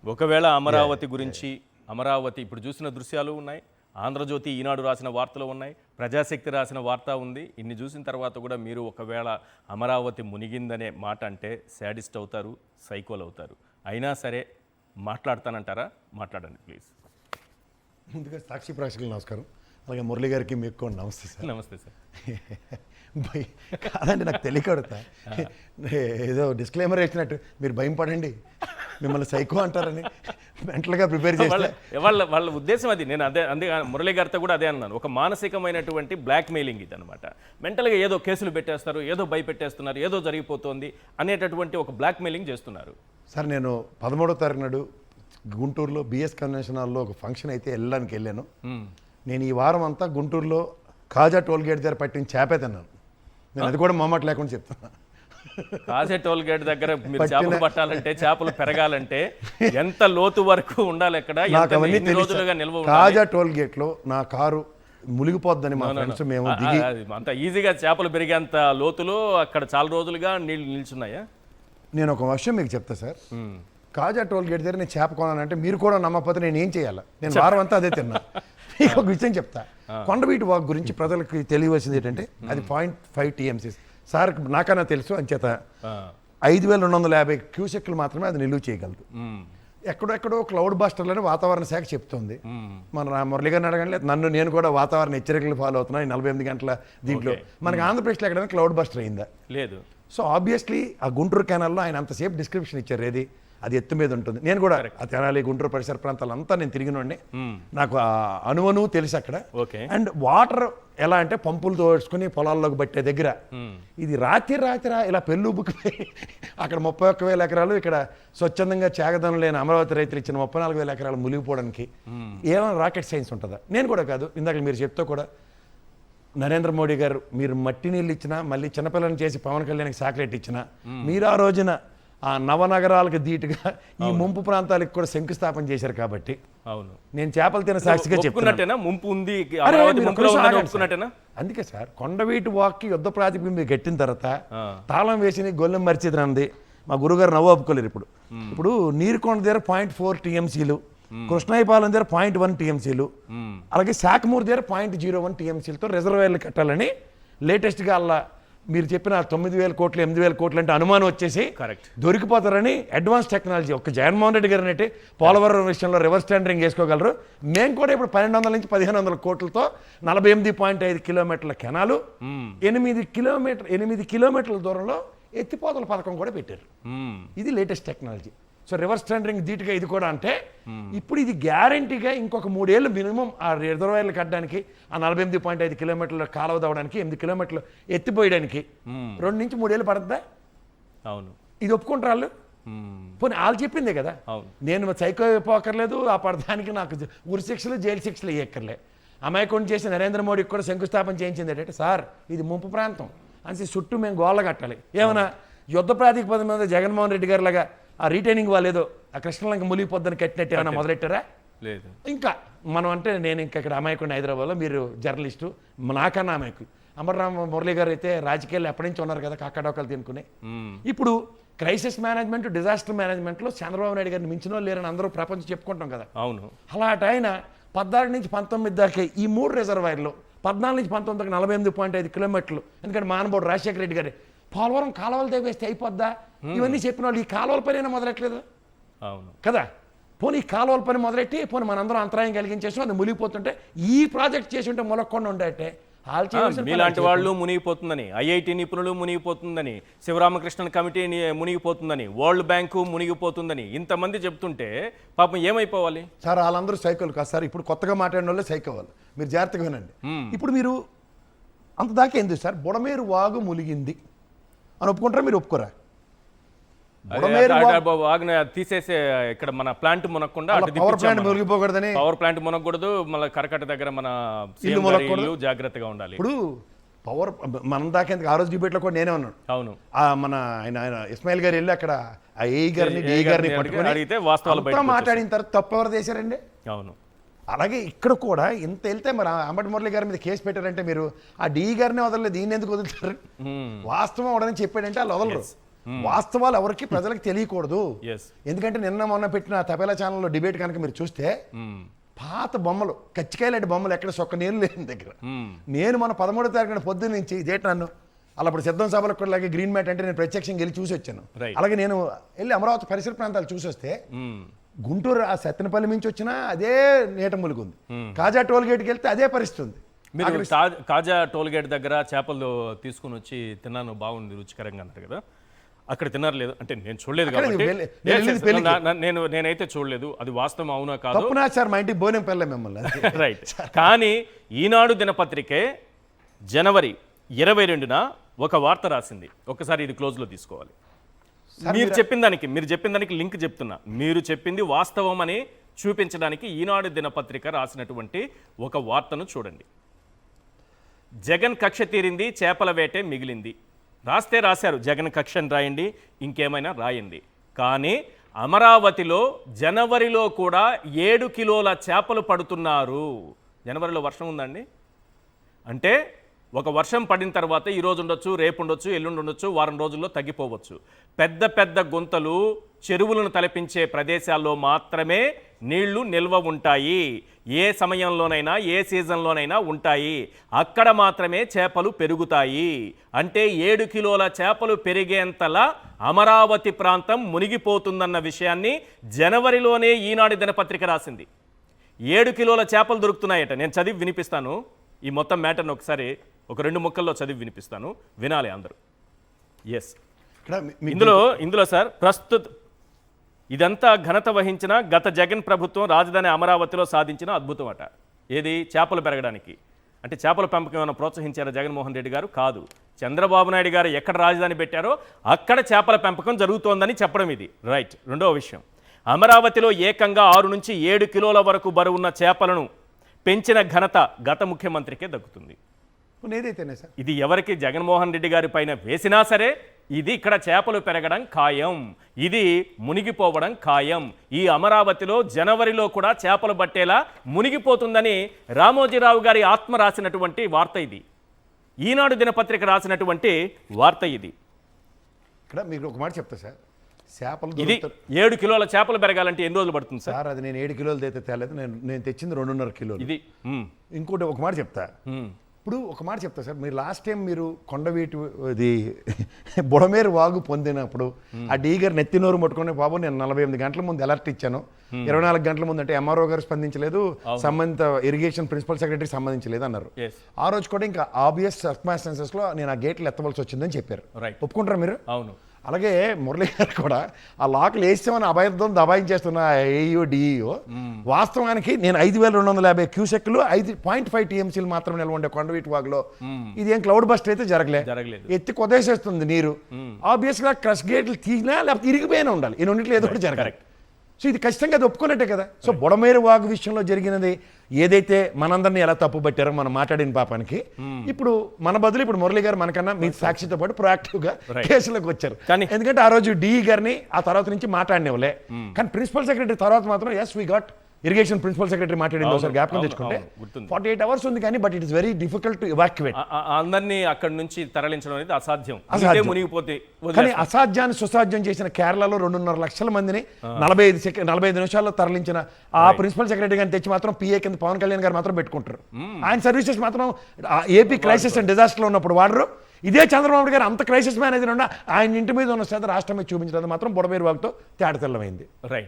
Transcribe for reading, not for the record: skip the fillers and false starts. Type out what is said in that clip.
ఒకవేళ అమరావతి గురించి అమరావతి ఇప్పుడు చూసిన దృశ్యాలు ఉన్నాయి, ఆంధ్రజ్యోతి ఈనాడు రాసిన వార్తలు ఉన్నాయి, ప్రజాశక్తి రాసిన వార్త ఉంది. ఇన్ని చూసిన తర్వాత కూడా మీరు ఒకవేళ అమరావతి మునిగిందనే మాట అంటే శాడిస్ట్ అవుతారు, సైకోలు అవుతారు. అయినా సరే మాట్లాడతానంటారా? మాట్లాడండి ప్లీజ్. ముందుగా సాక్షి ప్రేక్షకులు నమస్కారం. అలాగే మురళి గారికి మీకు కూడా నమస్తే సార్. నమస్తే సార్. కాదండి, నాకు తెలియకడుతా ఏదో డిస్క్లైమర్ వేసినట్టు మీరు భయం పడండి, మిమ్మల్ని సైకో అంటారని మెంటల్గా ప్రిపేర్ చేస్తే వాళ్ళ ఉద్దేశం అది. నేను అదే మురళి గారితో కూడా అదే అన్నాను. ఒక మానసికమైనటువంటి బ్లాక్ మెయిలింగ్ ఇది అనమాట. మెంటల్గా ఏదో కేసులు పెట్టేస్తారు, ఏదో భయపెట్టేస్తున్నారు, ఏదో జరిగిపోతుంది అనేటటువంటి ఒక బ్లాక్ మెయిలింగ్ చేస్తున్నారు. సార్, నేను 13వ తారీఖు నాడు గుంటూరులో బిఎస్ కన్వెన్షన్ హాల్లో ఒక ఫంక్షన్ అయితే వెళ్ళాను. నేను ఈ వారం అంతా గుంటూరులో కాజా టోల్ గేట్ దగ్గర పట్టిన చేపే తిన్నాను. నేను అది కూడా మొహమాట లేకుండా చెప్తున్నా. కాజా టోల్ గేట్ దగ్గర మీరు చేపలు పట్టాలంటే, చేపలు పెరగాలంటే ఎంత లోతు వరకు ఉండాలి అక్కడ? కాజా టోల్ గేట్ లో నా కారు మునిగిపోద్దని మా ఫ్రెండ్స్ మేము దిగి, అంత ఈజీగా చేపలు పెరిగేంత లోతులో అక్కడ చాలా రోజులుగా నీళ్ళు నిల్చున్నాయా? నేను ఒక విషయం మీకు చెప్తా సార్. కాజా టోల్ గేట్ దగ్గర నేను చేప కొనాలంటే మీరు కూడా నమ్మకపోతే నేను ఏం చేయాలి? నేను వారం అంతా అదే తిన్నా. మీకు ఒక విషయం చెప్తా. కొండవీటి వాక్ గురించి ప్రజలకు తెలియవలసింది ఏంటంటే అది 0.5 TMC. సార్ నాకన్నా తెలుసు, అంచేత 5250 క్యూసెక్లు మాత్రమే అది నిలువ చేయగలదు. ఎక్కడెక్కడో క్లౌడ్ బస్టర్లని వాతావరణ శాఖ చెప్తుంది. మన మురళి గారిని అడగండి, నేను కూడా వాతావరణ హెచ్చరికలు ఫాలో అవుతున్నా. 48 గంటల దీంట్లో మనకి ఆంధ్రప్రదేశ్లో ఎక్కడైనా క్లౌడ్ బస్టర్ అయిందా? లేదు. సో ఆబ్వియస్లీ ఆ గుంటూరు కెనాల్లో ఆయన అంతసేపు డిస్క్రిప్షన్ ఇచ్చారు. ఏది అది ఎత్తు మీద ఉంటుంది. నేను కూడా ఆ తెనాలి గుంటూరు పరిసర ప్రాంతాలు అంతా నేను తిరిగినండి. నాకు ఆ అనువను తెలుసు అక్కడ. అండ్ వాటర్ ఎలా అంటే పంపులు తోడుచుకుని పొలాల్లోకి పట్టే దగ్గర ఇది రాత్రి ఇలా పెళ్ళుబుకి అక్కడ 31,000 ఎకరాలు, ఇక్కడ స్వచ్ఛందంగా చేగదనం లేని అమరావతి రైతులు ఇచ్చిన 34,000 ఎకరాలు మునిగిపోవడానికి ఏమైనా రాకెట్ సైన్స్ ఉంటుందా? నేను కూడా కాదు, ఇందాక మీరు చెప్తే కూడా నరేంద్ర మోడీ గారు మీరు మట్టి నీళ్ళు ఇచ్చినా, మళ్ళీ చిన్నపిల్లలను చేసి పవన్ కళ్యాణ్కి సాక్లెట్ ఇచ్చినా, మీరు ఆ రోజున ఆ నవనగరాలకు ధీటుగా ఈ ముంపు ప్రాంతాలకు కూడా శంకుస్థాపన చేశారు. కాబట్టి అవును, నేను చేపలు తిన సాక్షిగా చెప్తున్నట్టేనా ముంపు ఉంది. అందుకే సార్ కొండవీటి వాక్కి యుద్ధ ప్రాతిపదిక కట్టిన తర్వాత తాళం వేసి గొల్లెం మరిచిది అంది మా గురుగారు నవ్వు ఒప్పుకోలేరు. ఇప్పుడు నీరుకొండ దగ్గర 0.4 TMCలు, కృష్ణాయిపాలెం దగ్గర 0.1 TMCలు, అలాగే శాఖమూరు దగ్గర 0.01 TMCలతో రిజర్వాయర్లు కట్టాలని లేటెస్ట్గా అలా మీరు చెప్పిన 9,000 కోట్లు 8,000 కోట్లు అంటే అనుమానం వచ్చేసి దొరికిపోతారని అడ్వాన్స్ టెక్నాలజీ ఒక జగన్మోహన్ రెడ్డి గారు అంటే పోలవరం విషయంలో రివర్స్ టెండరింగ్ చేసుకోగలరు. మేము కూడా ఇప్పుడు 1,200 నుంచి 1,500 కోట్లతో 48.5 కిలోమీటర్ల కెనాలు, 8 కిలోమీటర్ల దూరంలో ఎత్తిపోతల పథకం కూడా పెట్టారు. ఇది latest technology. So reverse tendering ధీటుగా ఇది కూడా అంటే ఇప్పుడు ఇది గ్యారంటీగా ఇంకొక 3 ఏళ్ళు మినిమం ఆ రిజర్వాయర్లు కట్టడానికి, ఆ 48.5 కిలోమీటర్ల కాలువ తవ్వడానికి, 8 కిలోమీటర్లు ఎత్తిపోయడానికి 2 నుంచి 3 ఏళ్ళు పడుతుందా? అవును, ఇది ఒప్పుకుంటారు వాళ్ళు. పోనీ వాళ్ళు చెప్పిందే కదా. నేను సైకో పోకర్లేదు, ఆ పడదానికి నాకు ఉరి శిక్షలు జైలు శిక్షలు ఇవ్వక్కర్లే. అమాయకుడిని చేసి నరేంద్ర మోడీకి కూడా శంకుస్థాపన చేయించింది ఏంటంటే, సార్ ఇది ముంపు ప్రాంతం అని చుట్టూ మేము గోళ్ళ కట్టాలి. ఏమన్నా యుద్ధ ప్రాతిపదిక మీద జగన్మోహన్ రెడ్డి గారి లాగా ఆ రీటైనింగ్ వాళ్ళేదో ఆ కృష్ణలంక మునిగిపోద్దని కట్టినట్టు ఏమైనా మొదలెట్టారా? లేదు. ఇంకా మనం అంటే నేను ఇంకా ఇక్కడ అమాయకుడిని హైదరాబాద్లో, మీరు జర్నలిస్టు, నాకన్నా అమాయకుడు. అమర్రామ మురళి గారు అయితే రాజకీయాలు ఎప్పటి నుంచి ఉన్నారు కదా, కాకడోకలు తినుకుని. ఇప్పుడు క్రైసిస్ మేనేజ్మెంట్, డిజాస్టర్ మేనేజ్మెంట్లో చంద్రబాబు నాయుడు గారిని మించిన లేరని అందరూ ప్రపంచం చెప్పుకుంటాం కదా. అవును. అలాంటి ఆయన 14 నుంచి 19 దాకా ఈ 3 రిజర్వాయర్లు, 14 నుంచి 19 దాకా 48.5 కిలోమీటర్లు. ఎందుకంటే మానబోడు రాజశేఖర రెడ్డి గారి పోలవరం కాలువలు తెగేస్తే అయిపోద్దా? ఇవన్నీ చెప్పిన వాళ్ళు ఈ కాలువల పని మొదలెట్టలేదు కదా. పోనీ ఈ కాలువల పని మొదలెట్టి పోనీ మనందరం అంతరాయం కలిగించేసి అది మునిగిపోతుంటే ఈ ప్రాజెక్ట్ చేసి ఉంటే మొలక్కుండా ఉండేటే మీలాంటి వాళ్ళు మునిగిపోతుందని, IIT నిపుణులు మునిగిపోతుందని, శివరామకృష్ణన్ కమిటీ మునిగిపోతుందని, వరల్డ్ బ్యాంకు మునిగిపోతుందని ఇంతమంది చెప్తుంటే పాపం ఏమైపోవాలి సార్? వాళ్ళందరూ సైకోలు కాదు సార్. ఇప్పుడు కొత్తగా మాట్లాడిన వాళ్ళే సైకోవాలి. మీరు జాగ్రత్తగా వినండి. ఇప్పుడు మీరు అంత దాకా ఎందుకు సార్ బుడమేరు వాగు మునిగింది అని ఒప్పుకుంటారా? మీరు ఒప్పుకోరా? తీసేసే ఇక్కడ మన ప్లాంట్ మునగకుండా పవర్ ప్లాంట్ మునిగిపోకూడదని, పవర్ ప్లాంట్ మునగకూడదు, మళ్ళీ కరకట్ట దగ్గర మన ఇల్లు జాగ్రత్తగా ఉండాలి. ఇప్పుడు పవర్ మనం దాకా ఆ రోజు డిబేట్ లో కూడా నేనే ఉన్నాను. అవును, మన ఆయన ఇస్మాయిల్ గారు వెళ్ళి అక్కడ ఆ ఏ గారిని డి గారిని పట్టుకొని అడిగితే వాస్తవాలు మాట్లాడిన తర్వాత తప్పు ఎవరు చేశారండి? అవును. అలాగే ఇక్కడ కూడా ఇంత వెళ్తే మరి అంబటి మురళి గారి మీద కేసు పెట్టారంటే మీరు ఆ డి గారిని వదలలేదు, దీన్ని ఎందుకు వదులుతారు? వాస్తవం అవడని చెప్పాడంటే వాళ్ళు వదలరు. వాస్తవాలు ఎవరికి ప్రజలకు తెలియకూడదు. ఎస్. ఎందుకంటే నిన్న మొన్న పెట్టిన తబేలా ఛానల్లో డిబేట్ కనుక మీరు చూస్తే పాత బొమ్మలు కచ్చికాయలాంటి బొమ్మలు ఎక్కడ సొక్క నీళ్ళు లేని దగ్గర నేను మన 13వ తారీఖున పొద్దున్న నుంచి ఇదేంటి నన్ను అలా ఇప్పుడు సిద్ధం సభలకు కూడా అలాగే గ్రీన్ మ్యాట్ అంటే నేను ప్రత్యక్షంగా వెళ్ళి చూసి వచ్చాను. Right. అలాగే నేను వెళ్ళి అమరావతి పరిసర ప్రాంతాలు చూసి వస్తే గుంటూరు ఆ సత్తెనపల్లి నుంచి వచ్చినా అదే నీట ములుగుంది. కాజా టోల్ గేట్కి వెళ్తే అదే పరిస్థితి ఉంది. మీరు కాజా టోల్గేట్ దగ్గర చేపలు తీసుకుని వచ్చి తిన్నాను, బాగుంది, రుచికరంగా అన్నారు కదా, అక్కడ తిన్నారు లేదు అంటే నేను చూడలేదు అక్కడ కాబట్టి నేను వెళ్ళింది పెళ్ళికి. నేనైతే చూడలేదు, అది వాస్తవం అవునా కాదు. తప్పునా సార్, మా ఇంటికి బోనం పెళ్ళ మిమ్మల్ని. రైట్. కానీ ఈనాడు దినపత్రికే జనవరి 22న ఒక వార్త రాసింది. ఒకసారి ఇది క్లోజ్లో తీసుకోవాలి. మీరు చెప్పిన దానికి లింక్ చెప్తున్నా. మీరు చెప్పింది వాస్తవం అని చూపించడానికి ఈనాడు దినపత్రిక రాసినటువంటి ఒక వార్తను చూడండి. జగన్ కక్ష తీరింది, చేపల వేటే మిగిలింది. రాశారు జగన్ కక్షను రాయండి, ఇంకేమైనా రాయండి. కానీ అమరావతిలో జనవరిలో కూడా 7 కిలోల చేపలు పడుతున్నారు. జనవరిలో వర్షం ఉందండి అంటే ఒక వర్షం పడిన తర్వాత ఈ రోజు ఉండొచ్చు, రేపు ఉండొచ్చు, ఎల్లుండి ఉండొచ్చు, వారం రోజుల్లో తగ్గిపోవచ్చు. పెద్ద పెద్ద గుంతలు, చెరువులను తలపించే ప్రదేశాల్లో మాత్రమే నీళ్లు నిల్వ ఉంటాయి. ఏ సమయంలోనైనా ఏ సీజన్లోనైనా ఉంటాయి. అక్కడ మాత్రమే చేపలు పెరుగుతాయి. అంటే 7 కిలోల చేపలు పెరిగేంతలా అమరావతి ప్రాంతం మునిగిపోతుందన్న విషయాన్ని జనవరిలోనే ఈనాడు దినపత్రిక రాసింది. 7 కిలోల చేపలు దొరుకుతున్నాయట. నేను చదివి వినిపిస్తాను. ఈ మొత్తం మ్యాటర్ని ఒకసారి ఒక 2 ముక్కల్లో చదివి వినిపిస్తాను, వినాలి అందరూ. ఎస్. ఇందులో సార్ ఇదంతా ఘనత వహించిన గత జగన్ ప్రభుత్వం రాజధాని అమరావతిలో సాధించిన అద్భుతం అట. ఏది? చేపలు పెరగడానికి. అంటే చేపల పెంపకం ఏమైనా ప్రోత్సహించారా జగన్మోహన్ రెడ్డి గారు? కాదు. చంద్రబాబు నాయుడు గారు ఎక్కడ రాజధాని పెట్టారో అక్కడ చేపల పెంపకం జరుగుతోందని చెప్పడం ఇది. రైట్. రెండవ విషయం, అమరావతిలో ఏకంగా 6 నుంచి 7 కిలోల వరకు బరువున్న చేపలను పెంచిన ఘనత గత ముఖ్యమంత్రికే దక్కుతుంది. ఏదైతేనే సార్ ఇది ఎవరికి జగన్మోహన్ రెడ్డి గారి పైన వేసినా సరే ఇది ఇక్కడ చేపలు పెరగడం ఖాయం, ఇది మునిగిపోవడం ఖాయం. ఈ అమరావతిలో జనవరిలో కూడా చేపలు పట్టేలా మునిగిపోతుందని రామోజీరావు గారి ఆత్మ రాసినటువంటి వార్త ఇది. ఈనాడు దినపత్రిక రాసినటువంటి వార్త ఇది. ఇక్కడ మీకు ఒక మాట చెప్తా సార్, చేపలు ఇది 7 కిలోల చేపలు పెరగాలంటే ఎన్ని రోజులు పడుతుంది సార్? అది నేను 7 కిలోలు అయితే తేలేదు, నేను తెచ్చింది 2.5 కిలోలు. ఇది ఇంకోటి ఒక మాట చెప్తా. ఇప్పుడు ఒక మాట చెప్తా సార్, మీరు లాస్ట్ టైం మీరు కొండవీటి ఇది బుడమేరు వాగు పొందినప్పుడు ఆ డీ గారు నెత్తినోరు పట్టుకునే బాబు నేను 48 గంటల ముందు అలర్ట్ ఇచ్చాను, 24 గంటల ముందు అంటే ఎంఆర్ఓ గారు స్పందించలేదు, సంబంధిత ఇరిగేషన్ ప్రిన్సిపల్ సెక్రటరీ సంబంధించలేదు అన్నారు. ఆ రోజు కూడా ఇంకా ఆబ్వియస్ సర్కమ్స్టాన్సెస్ లో నేను ఆ గేట్లు ఎత్తవలసి వచ్చిందని చెప్పారు. ఒప్పుకుంటారా మీరు? అవును. అలాగే మురళి గారు కూడా ఆ లాక్లు వేస్తామని అభయర్థం దబాయించేస్తున్న ఏఈఓ డిఈఓ వాస్తవానికి నేను 5,250 క్యూసెక్లు 5.5 టీఎంసీలు మాత్రం నిల్వ ఉండే కొండవీటి వాగులో ఇది ఏం క్లౌడ్ బస్ట్ అయితే జరగలేదు. ఎత్తి కొదేసేస్తుంది నీరు. ఆబ్వియస్ గా క్రష్ గేట్లు తీసినా లేకపోతే ఇరిగిపోయినా ఉండాలి. ఈ రెండింటిలో ఏదో ఒకటి జరగాలి. సో ఇది ఖచ్చితంగా అది ఒప్పుకున్నట్టే కదా. సో బుడమేరు వాగు విషయంలో జరిగినది ఏదైతే మనందరినీ ఎలా తప్పు పట్టారో మనం మాట్లాడిన పాపానికి ఇప్పుడు మన బదులు ఇప్పుడు మురళి గారు మనకన్నా మీ సాక్షితో పాటు ప్రొయాక్టివ్ గా కేసులోకి వచ్చారు. ఎందుకంటే ఆ రోజు డిఈ గారిని ఆ తర్వాత నుంచి మాట్లాడినవలే. కానీ ప్రిన్సిపల్ సెక్రటరీ తర్వాత మాత్రం ఎస్ వీ గాట్ ఇరిగేషన్ ప్రిన్సిపల్ సెక్రటరీ మాట్లాడింది ఒకసారి జ్ఞాపకం తెచ్చుకుంటే 48 hours ఉంది కానీ but it is very difficult to evacuate. అందరినీ అక్కడి నుంచి తరలించడం అనేది అసాధ్యం. మునిగిపోతే కానీ అసాధ్యాన్ని సుసాధ్యం చేసిన కేరళలో 2.5 లక్షల మందిని 45 నిమిషాల్లో తరలించిన ఆ ప్రిన్సిపల్ సెక్రటరీ గారిని తెచ్చి మాత్రం పిఏ కింద పవన్ కళ్యాణ్ గారు మాత్రం పెట్టుకుంటారు. ఆయన సర్వీసెస్ మాత్రం ఏపీ క్రైసిస్ అండ్ డిజాస్టర్ లో ఉన్నప్పుడు వాడరు. ఇదే చంద్రబాబు గారు అంత క్రైసిస్ మేనేజర్ ఉన్న ఆయన ఇంటి మీద ఉన్న శ్రద్ధ రాష్ట్రం మీద చూపించడం మాత్రం బుడమేరు వాగుతో తేడతెల్లమైంది. రైట్.